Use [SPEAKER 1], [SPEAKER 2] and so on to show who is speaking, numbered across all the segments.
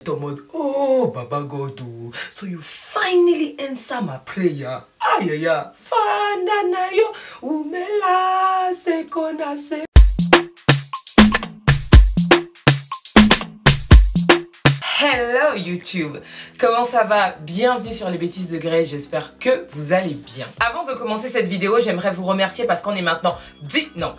[SPEAKER 1] En mode, oh, Baba God, so you finally answer my prayer. Aïe, aïe, aïe. Fandanayo, umela, se konase. Hello YouTube, comment ça va? Bienvenue sur les bêtises de Grey, j'espère que vous allez bien. Avant de commencer cette vidéo, j'aimerais vous remercier parce qu'on est maintenant 10 000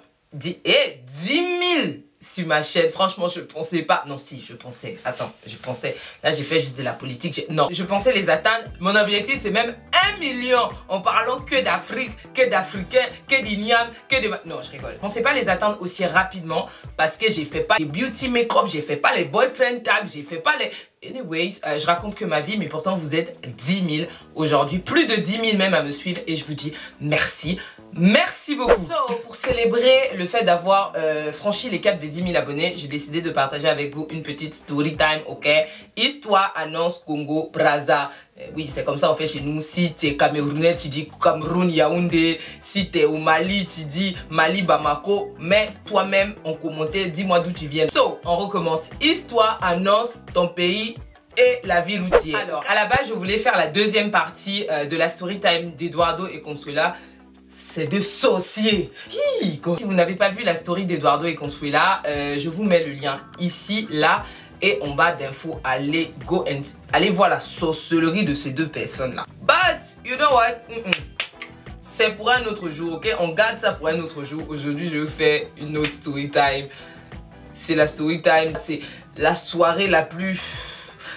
[SPEAKER 1] sur ma chaîne. Franchement, je pensais pas. Non, si, je pensais. Attends, je pensais. Là, j'ai fait juste de la politique. Non, je pensais les atteindre. Mon objectif, c'est même 1 million en parlant que d'Afrique, que d'Africains, que d'Ignam, que de... Non, je rigole. Je pensais pas les atteindre aussi rapidement parce que j'ai fait pas les beauty make-up, j'ai fait pas les boyfriend tags, j'ai fait pas les... Anyways, je raconte que ma vie, mais pourtant vous êtes 10 000 aujourd'hui, plus de 10 000 même à me suivre et je vous dis merci. Merci beaucoup. So, pour célébrer le fait d'avoir franchi les caps des 10 000 abonnés, j'ai décidé de partager avec vous une petite story time, ok? Histoire, annonce, Congo, Brazza. Oui, c'est comme ça on fait chez nous. Si tu es Camerounais, tu dis Cameroun, Yaoundé. Si tu es au Mali, tu dis Mali, Bamako. Mais toi-même, en commentaire, dis-moi d'où tu viens. So, on recommence. Histoire, annonce, ton pays et la ville où tu es. Alors, à la base, je voulais faire la deuxième partie de la story time d'Eduardo et Consuela. C'est de sorciers. Si vous n'avez pas vu la story d'Eduardo et Consuela, je vous mets le lien ici, là et en bas d'infos. Allez voir la sorcellerie de ces deux personnes là. But you know what, c'est pour un autre jour, ok? On garde ça pour un autre jour. Aujourd'hui je vais faire une autre story time. C'est la story time, c'est la soirée la plus,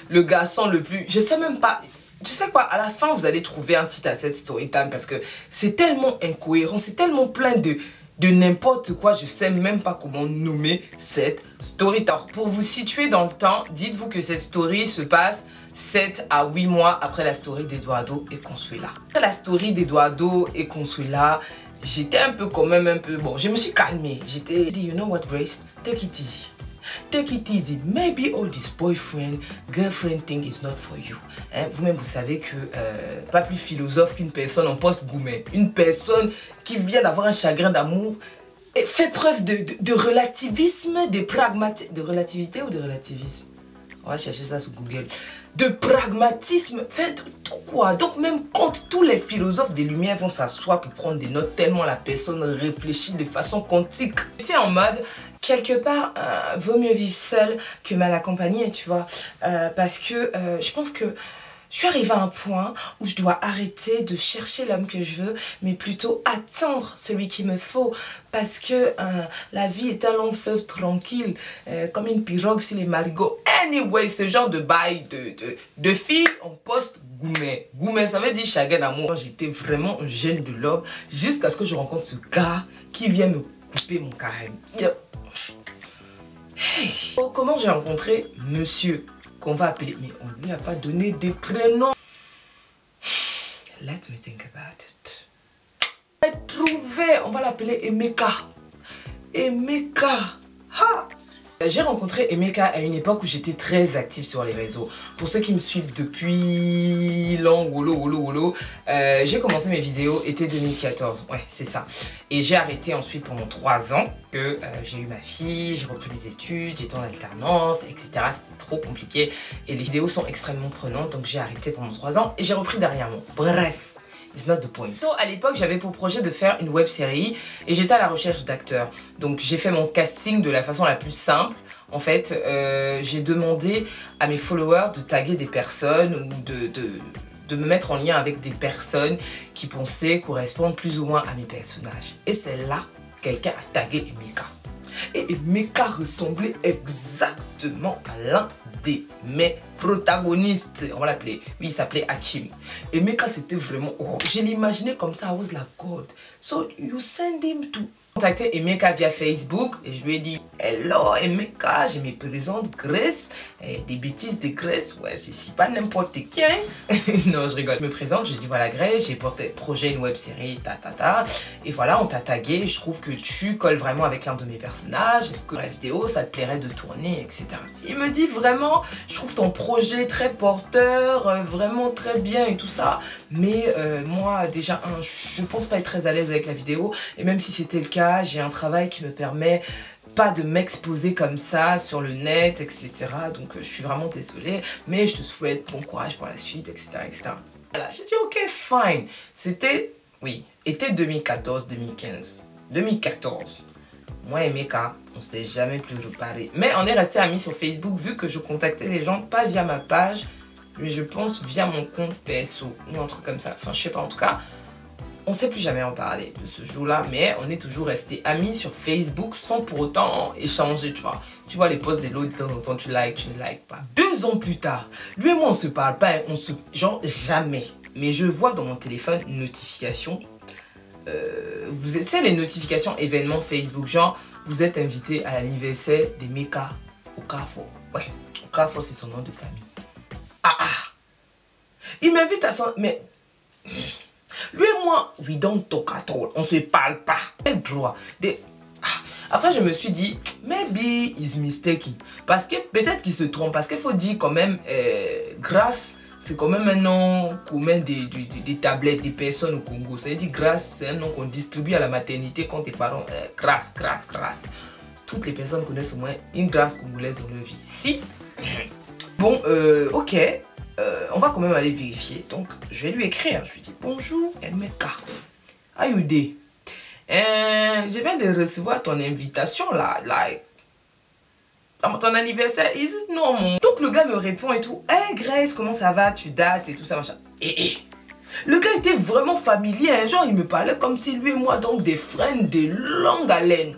[SPEAKER 1] le garçon le plus, je sais même pas. Tu sais quoi, à la fin, vous allez trouver un titre à cette story time parce que c'est tellement incohérent, c'est tellement plein de n'importe quoi. Je sais même pas comment nommer cette story time. Pour vous situer dans le temps, dites-vous que cette story se passe 7 à 8 mois après la story d'Eduardo et Consuela. Après la story d'Eduardo et Consuela, j'étais un peu quand même un peu... Bon, je me suis calmée. J'étais dit, you know what, Grace? Take it easy. Take it easy. Maybe all this boyfriend, girlfriend thing is not for you. Hein? Vous-même, vous savez que pas plus philosophe qu'une personne en post-gourmet. Une personne qui vient d'avoir un chagrin d'amour et fait preuve de relativisme, de pragmatisme. De relativité ou de relativisme? On va chercher ça sur Google. De pragmatisme. Faites quoi? Donc même quand tous les philosophes des Lumières vont s'asseoir pour prendre des notes, tellement la personne réfléchit de façon quantique. J'étais en mode... Quelque part, vaut mieux vivre seul que mal accompagné, tu vois. Parce que je pense que je suis arrivée à un point où je dois arrêter de chercher l'homme que je veux, mais plutôt attendre celui qu'il me faut. Parce que la vie est un long fleuve tranquille, comme une pirogue sur les marigots. Anyway, ce genre de bail de filles en post-gourmet. Gourmet, ça veut dire chagrin d'amour. J'étais vraiment un jeune de l'homme jusqu'à ce que je rencontre ce gars qui vient me couper mon carême. Hey. Oh, comment j'ai rencontré monsieur qu'on va appeler, mais on lui a pas donné des prénoms. Let me think about it. J'ai trouvé, on va l'appeler Emeka. Emeka. Ha! J'ai rencontré Emeka à une époque où j'étais très active sur les réseaux. Pour ceux qui me suivent depuis long, j'ai commencé mes vidéos été 2014. Ouais, c'est ça. Et j'ai arrêté ensuite pendant 3 ans que j'ai eu ma fille, j'ai repris mes études, j'étais en alternance, etc. C'était trop compliqué et les vidéos sont extrêmement prenantes, donc j'ai arrêté pendant 3 ans et j'ai repris derrière moi. Bref. It's not the point. So, à l'époque, j'avais pour projet de faire une web série et j'étais à la recherche d'acteurs. Donc, j'ai fait mon casting de la façon la plus simple. En fait, j'ai demandé à mes followers de taguer des personnes ou de me mettre en lien avec des personnes qui pensaient correspondre plus ou moins à mes personnages. Et c'est là que quelqu'un a tagué Emeka. Et Emeka ressemblait exactement à l'un de mes protagonistes. On va l'appeler. Oui, il s'appelait Hakim. Emeka, c'était vraiment... Oh, je l'imaginais comme ça. I was like, God. So, you send him to... Contacté Emeka via Facebook et je lui ai dit hello Emeka, je me présente Grace, des bêtises de Grace, ouais, je suis pas n'importe qui. Hein? Non, je rigole. Je me présente, je dis voilà Grace, j'ai porté projet une web série, et voilà, on t'a tagué, je trouve que tu colles vraiment avec l'un de mes personnages, est-ce que la vidéo ça te plairait de tourner, etc. Il me dit vraiment, je trouve ton projet très porteur, vraiment très bien et tout ça, mais moi déjà, je pense pas être très à l'aise avec la vidéo, et même si c'était le cas, j'ai un travail qui me permet pas de m'exposer comme ça sur le net, etc. Donc je suis vraiment désolée, mais je te souhaite bon courage pour la suite, etc. etc. Voilà, j'ai dit ok, fine. C'était, oui, été 2014-2015. 2014. Moi et Meka, on s'est jamais plus reparlé. Mais on est resté amis sur Facebook vu que je contactais les gens pas via ma page, mais je pense via mon compte PSO ou un truc comme ça. Enfin, je sais pas, en tout cas, on s'est plus jamais en parlé de ce jour-là, mais on est toujours resté amis sur Facebook sans pour autant échanger, tu vois. Tu vois les posts de l'autre, de temps en temps, tu likes, tu ne likes pas. 2 ans plus tard, lui et moi, on se parle pas, hein, genre jamais. Mais je vois dans mon téléphone une notification. Vous savez les notifications événements Facebook, genre vous êtes invité à l'anniversaire de Meka au Carrefour. Ouais, au Carrefour c'est son nom de famille. Il m'invite à son... Mais lui et moi, we don't talk at all. On se parle pas. Quel droit de... Après je me suis dit, maybe he's mistaken. Parce que peut-être qu'il se trompe. Parce qu'il faut dire quand même, grâce... C'est quand même un nom commun des tablettes des personnes au Congo. Ça veut dire grâce, c'est un nom qu'on distribue à la maternité quand tes parents... grâce. Toutes les personnes connaissent au moins une grâce congolaise dans leur vie. Si. Bon, ok. On va quand même aller vérifier. Donc, je vais lui écrire. Je lui dis, bonjour, Meka. Ayude. Je viens de recevoir ton invitation là. Like, ton anniversaire, non. Donc le gars me répond et tout. Hey Grace, comment ça va? Tu dates et tout ça, machin. Le gars était vraiment familier, hein. Genre il me parlait comme si lui et moi, donc des friends de longue haleine.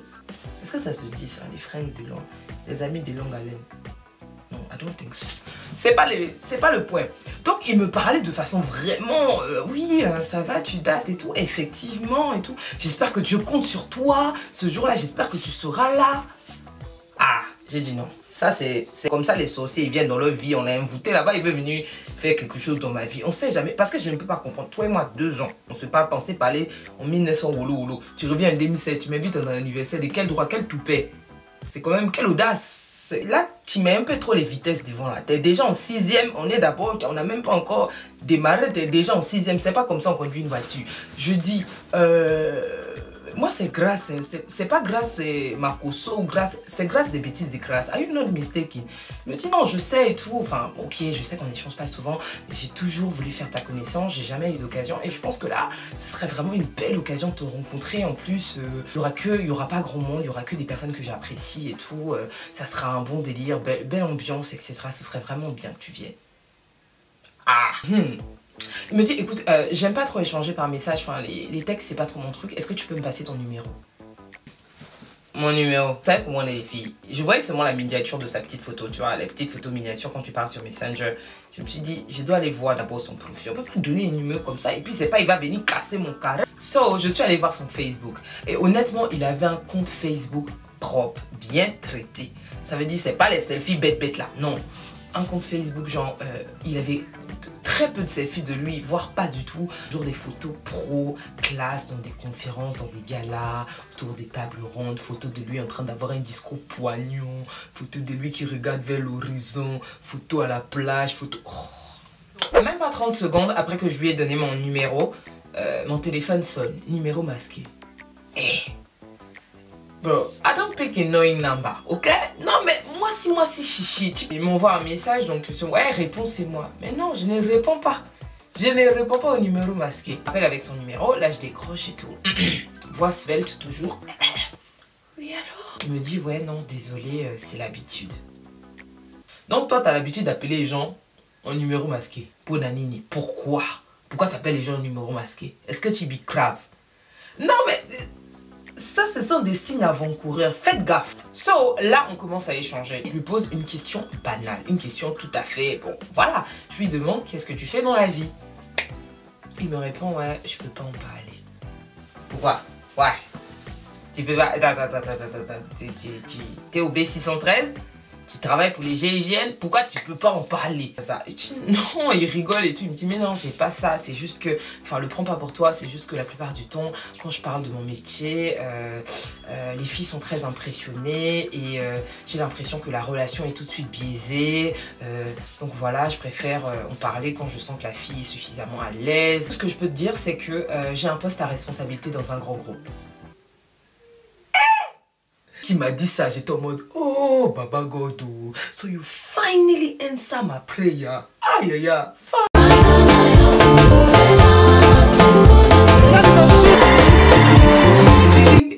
[SPEAKER 1] Est-ce que ça se dit ça, les friends de longue, des amis de longue haleine? Non, I don't think so. C'est pas le point. Donc il me parlait de façon vraiment, oui, ça va, tu dates et tout, effectivement et tout. J'espère que Dieu compte sur toi ce jour-là, j'espère que tu seras là. Ah, j'ai dit non. Ça, c'est comme ça les sorciers, ils viennent dans leur vie. On l'a invité là-bas, il veut venir faire quelque chose dans ma vie. On sait jamais. Parce que je ne peux pas comprendre. Toi et moi, 2 ans. On ne se pas pensé parler en 1900 wolo. Tu reviens en 2007, tu m'invites dans un anniversaire. De quel droit, quel toupet? C'est quand même quelle audace. Là, tu mets un peu trop les vitesses devant là. T'es déjà en 6e. On est d'abord, on n'a même pas encore démarré. T'es déjà en 6e. C'est pas comme ça on conduit une voiture. Je dis, moi c'est grâce, c'est pas grâce Makoso ou grâce, c'est grâce des bêtises de grâce. Are you not mistaken? Il me dit non, je sais et tout, enfin ok, je sais qu'on n'échange pas souvent, mais j'ai toujours voulu faire ta connaissance, j'ai jamais eu d'occasion et je pense que là, ce serait vraiment une belle occasion de te rencontrer. En plus, il y aura pas grand monde, il y aura que des personnes que j'apprécie et tout, ça sera un bon délire, belle ambiance, etc. Ce serait vraiment bien que tu viennes. Il me dit, écoute, j'aime pas trop échanger par message, enfin les textes c'est pas trop mon truc, est-ce que tu peux me passer ton numéro? Mon numéro, tu sais comment on est les filles. Je voyais seulement la miniature de sa petite photo, tu vois, la petite photo miniature quand tu parles sur Messenger. Je me suis dit, je dois aller voir d'abord son profil, on peut plus donner un numéro comme ça et puis c'est pas, il va venir casser mon carré. So, je suis allée voir son Facebook et honnêtement, il avait un compte Facebook propre, bien traité. Ça veut dire, c'est pas les selfies bêtes là, non. Un compte Facebook, genre, il avait très peu de selfies de lui, voire pas du tout. Toujours des photos pro, classe, dans des conférences, dans des galas, autour des tables rondes, photos de lui en train d'avoir un discours poignant, photos de lui qui regarde vers l'horizon, photos à la plage, photos... Oh. Même pas 30 secondes après que je lui ai donné mon numéro, mon téléphone sonne, numéro masqué. Bro, I don't pick a knowing number, ok? Non, mais moi si chichi. Il m'envoie un message, donc ouais, réponds c'est moi. Mais non, je ne réponds pas. Je ne réponds pas au numéro masqué. Appelle avec son numéro, là je décroche et tout. Voix svelte toujours. Oui, alors? Il me dit, ouais, non, désolé, c'est l'habitude. Donc toi, t'as l'habitude d'appeler les gens en numéro masqué. Pour Nanini, pourquoi? Pourquoi t'appelles les gens en numéro masqué? Est-ce que tu be crap? Non, mais... ça, ce sont des signes avant-coureurs. Faites gaffe. So, là, on commence à échanger. Je lui pose une question banale. Une question tout à fait... Bon, voilà. Je lui demande, qu'est-ce que tu fais dans la vie? Il me répond, ouais, je peux pas en parler. Pourquoi? Ouais. Tu peux pas... Attends. T'es au B613? Tu travailles pour les GIGN, pourquoi tu peux pas en parler? Ça, non, il rigole et tout. Il me dit, mais non, c'est pas ça. C'est juste que, enfin, le prends pas pour toi. C'est juste que la plupart du temps, quand je parle de mon métier, les filles sont très impressionnées et j'ai l'impression que la relation est tout de suite biaisée. Donc voilà, je préfère en parler quand je sens que la fille est suffisamment à l'aise. Ce que je peux te dire, c'est que j'ai un poste à responsabilité dans un grand groupe. qu'il m'a dit ça, j'étais en mode, oh, Baba God, so you finally answer my prayer. Aïe, aïe, aïe.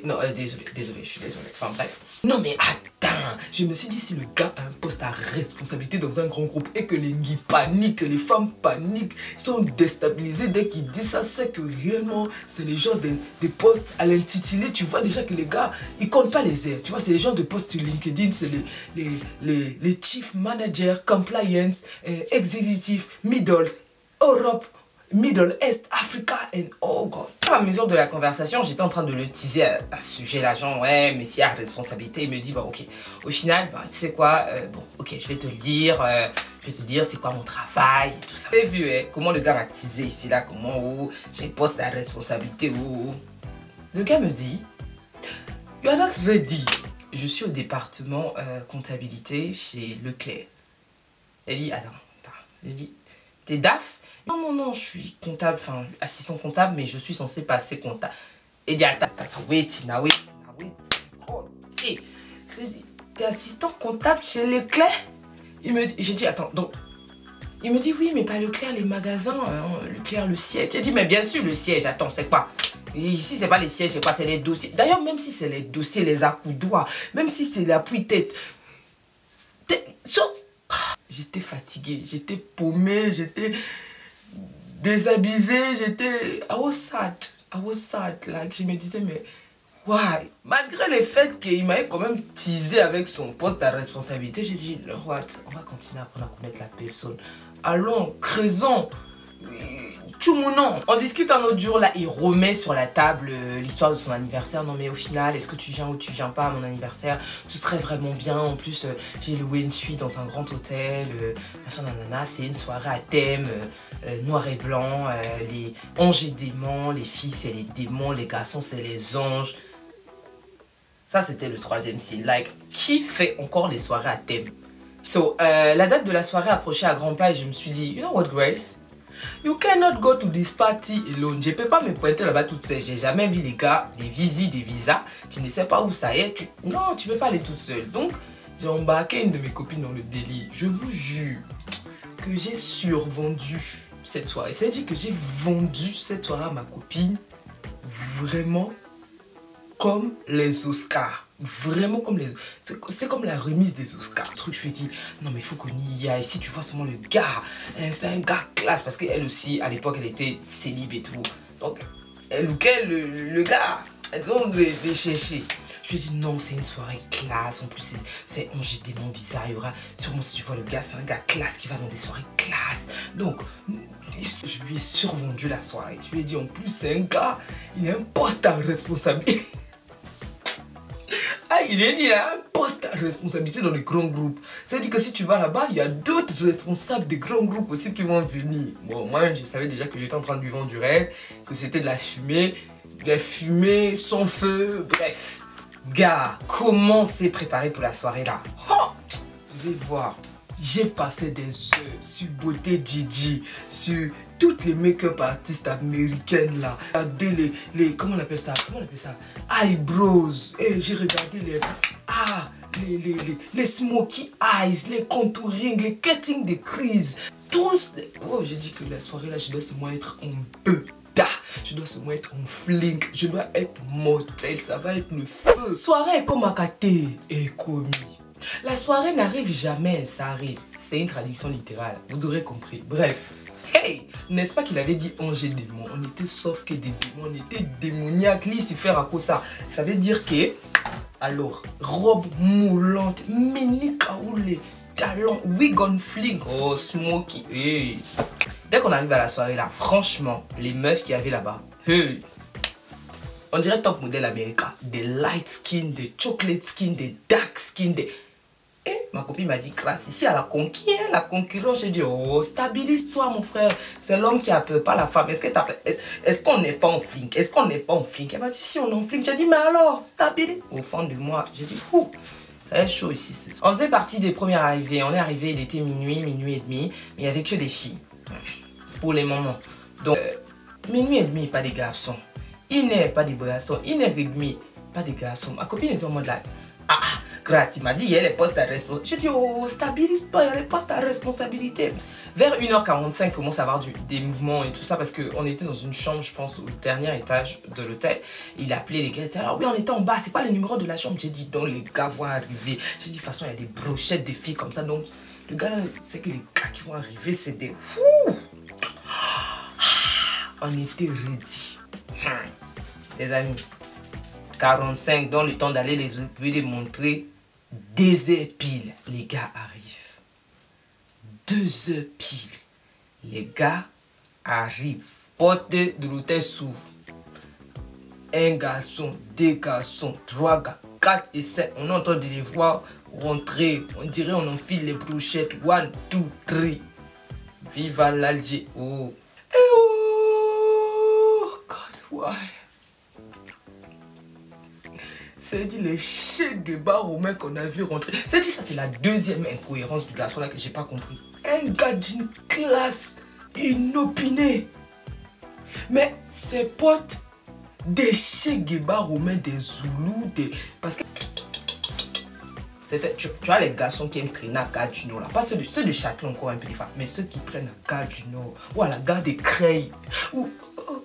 [SPEAKER 1] Non, désolé, je suis désolé. Enfin, bref. Non, mais attends, je me suis dit, si le gars a un poste à responsabilité dans un grand groupe et que les Ngui paniquent, que les femmes paniquent, sont déstabilisées dès qu'ils disent ça, c'est que réellement, c'est les gens des postes à l'intitulé. Tu vois déjà que les gars, ils comptent pas les airs. Tu vois, c'est les gens de postes sur LinkedIn, c'est les chief managers, compliance, executive, middle, Europe, Middle East, Africa, and oh God. À mesure de la conversation, j'étais en train de le teaser à ce sujet-là, genre ouais, mais s'il y a responsabilité, il me dit bon ok, au final, bah, tu sais quoi, bon ok, je vais te le dire, c'est quoi mon travail et tout ça. Vous avez vu comment le gars m'a teasé ici là, comment j'ai posté la responsabilité, Le gars me dit, you are not ready. Je suis au département comptabilité chez Leclerc. Il dit attends, j'ai dit t'es DAF? Non, je suis comptable, enfin assistant comptable, mais je suis censé passer comptable. Et dit, wait, t'es assistant comptable chez Leclerc? J'ai dit, attends, donc, il me dit, oui, mais pas Leclerc, les magasins, Leclerc, le siège. J'ai dit, mais bien sûr, le siège, attends, c'est quoi? Ici, c'est pas les sièges, c'est quoi? C'est les dossiers. D'ailleurs, même si c'est les dossiers, les accoudoirs, même si c'est l'appui-tête, j'étais fatiguée, j'étais paumée, j'étais désabusé, I was sad, like, je me disais, mais why? Malgré le fait qu'il m'avait quand même teasé avec son poste de responsabilité, j'ai dit, what? On va continuer à apprendre à connaître la personne. Allons, creusons. Tout mon nom. On discute un autre jour là, il remet sur la table l'histoire de son anniversaire. Non mais au final, est-ce que tu viens ou tu viens pas à mon anniversaire? Ce serait vraiment bien. En plus, j'ai loué une suite dans un grand hôtel. Machin nanana, c'est une soirée à thème noir et blanc. Les anges et démons, les filles c'est les démons, les garçons c'est les anges. Ça c'était le troisième signe. Like, qui fait encore les soirées à thème? So, la date de la soirée approchait à grands pas et je me suis dit, you know what Grace? You cannot go to this party alone. Je ne peux pas me pointer là-bas toute seule. J'ai jamais vu les gars, des visas. Je ne sais pas où ça est. Non, tu ne peux pas aller toute seule. Donc, j'ai embarqué une de mes copines dans le délire. Je vous jure que j'ai survendu cette soirée. C'est-à-dire que j'ai vendu cette soirée à ma copine vraiment comme les Oscars. Vraiment comme les... C'est comme la remise des Oscars. Le truc, je lui ai dit, non mais il faut qu'on y aille. Si tu vois seulement le gars, c'est un gars classe. Parce qu'elle aussi, à l'époque, elle était célib et tout. Donc, elle ou quel, le gars, elles ont des chercher. Je lui ai dit, non, c'est une soirée classe. En plus, c'est un démon bizarre. Il y aura, sûrement si tu vois le gars, c'est un gars classe qui va dans des soirées classe. Donc, je lui ai survendu la soirée. Je lui ai dit, en plus, c'est un gars, il a un poste à responsabilité. Il a dit, il a un poste à responsabilité dans les grands groupes. C'est-à-dire que si tu vas là-bas, il y a d'autres responsables des grands groupes aussi qui vont venir. Bon, moi, je savais déjà que j'étais en train de lui vendre du rêve, que c'était de la fumée sans feu, bref. Gars, comment s'est préparé pour la soirée là? Vous allez voir, j'ai passé des heures sur Beauté Gigi, sur toutes les make-up artistes américaines là. Regardez comment on appelle ça? Eyebrows. Et j'ai regardé les smoky eyes, les contouring, les cutting des creases. Tous. Oh, j'ai dit que la soirée là, je dois seulement être en beuda. Je dois seulement être en flink. Je dois être mortel. Ça va être le feu. Soirée comme Akate et commis. La soirée n'arrive jamais, ça arrive. C'est une traduction littérale. Vous aurez compris. Bref. Hey, n'est-ce pas qu'il avait dit ange et démon? On était sauf que des démons, on était démoniaques. Lucifer à cause ça. Ça veut dire que, alors, robe moulante, mini kaoulé, talons, wig on fling, oh smoky. Hey. Dès qu'on arrive à la soirée là, franchement, les meufs qu'il y avait là-bas, hey, on dirait top modèle américain. Des light skin, des chocolate skin, des dark skin, des... Et ma copine m'a dit, grâce ici à la concurrence, j'ai dit, oh, stabilise-toi mon frère. C'est l'homme qui a peur, pas la femme. Est-ce qu'on n'est pas en flink? Est-ce qu'on n'est pas en flink? Elle m'a dit, si on est en flink. J'ai dit, mais alors, stabilise. Au fond de moi, j'ai dit, fou. C'est chaud ici. On faisait partie des premières arrivées. On est arrivé, il était minuit et demi. Mais il n'y avait que des filles. Pour les moments. Donc, minuit et demi, pas des garçons. 1h, pas des garçons. 1h30, pas des garçons. Ma copine était en mode là. Gratis. Il m'a dit, il y a les postes à responsabilité. J'ai dit, oh, stabilise-toi, il y a les postes à responsabilité. Vers 1h45, il commence à avoir des mouvements et tout ça parce qu'on était dans une chambre, je pense, au dernier étage de l'hôtel. Il a appelé les gars, il était là, oui, on était en bas, c'est pas le numéro de la chambre. J'ai dit, donc les gars vont arriver. J'ai dit, de toute façon, il y a des brochettes de filles comme ça. Donc, le gars là, c'est que les gars qui vont arriver, c'est des fous. On était ready. Les amis, 45, dans le temps d'aller les montrer, 2 heures pile, les gars arrivent. 2 heures pile, les gars arrivent. Porte de l'hôtel s'ouvre. 1 garçon, 2 garçons, 3 gars, 4 et 5. On est en train de les voir rentrer. On dirait on enfile les brochettes. 1, 2, 3. Viva l'Alger. Oh. Et oh, God, why? C'est dit les Che Guevara romains qu'on a vu rentrer. C'est dit ça, c'est la deuxième incohérence du garçon là que j'ai pas compris. Un gars d'une classe inopinée. Mais ses potes, des Che Guevara romains, des Zoulous, parce que tu vois les garçons qui aiment traîner à Gare du Nord là, pas ceux de Châtelet encore un peu des femmes, mais ceux qui traînent à Gare du Nord ou à la gare des Creil. Ou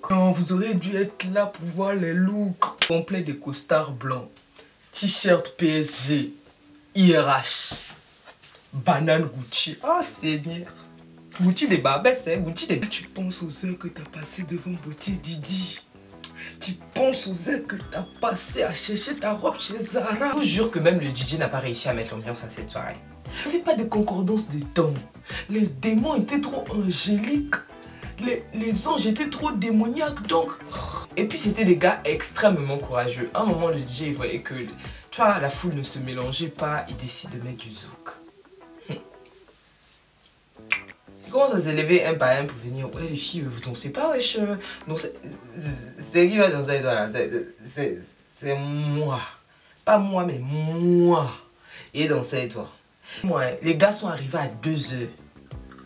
[SPEAKER 1] quand vous aurez dû être là pour voir les looks complets des costards blancs, t-shirt PSG, IRH, banane Gucci. Ah Seigneur, Gucci des Barbès, hein, Gucci des... Tu penses aux heures que tu as passé devant Beauté Didi. Tu penses aux heures que tu as passé à chercher ta robe chez Zara. Je vous jure que même le DJ n'a pas réussi à mettre l'ambiance à cette soirée. Il n'y avait pas de concordance de temps. Les démons étaient trop angéliques. Les anges étaient trop démoniaques. Donc... Et puis c'était des gars extrêmement courageux. À un moment, le DJ il voyait que tu vois, la foule ne se mélangeait pas. Il décide de mettre du zouk. Il commence à s'élever un par un pour venir. Ouais, les filles, vous dansez pas, wesh. C'est qui va danser, toi là? C'est moi. Pas moi, mais moi. Et danser, toi. Moi, les gars sont arrivés à 2h.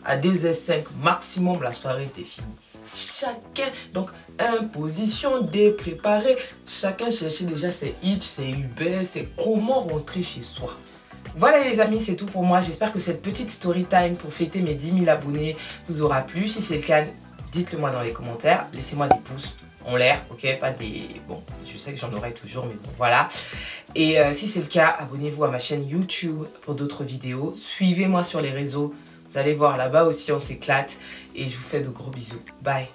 [SPEAKER 1] À 2h05, maximum, la soirée était finie. Chacun, donc, imposition, dépréparé. Chacun cherchait déjà ses hits, ses Uber, c'est comment rentrer chez soi. Voilà les amis, c'est tout pour moi. J'espère que cette petite story time pour fêter mes 10 000 abonnés vous aura plu. Si c'est le cas, dites-le moi dans les commentaires. Laissez-moi des pouces en l'air, ok? Pas des... Bon, je sais que j'en aurai toujours, mais bon, voilà. Et si c'est le cas, abonnez-vous à ma chaîne YouTube pour d'autres vidéos. Suivez-moi sur les réseaux. Vous allez voir, là-bas aussi, on s'éclate. Et je vous fais de gros bisous. Bye!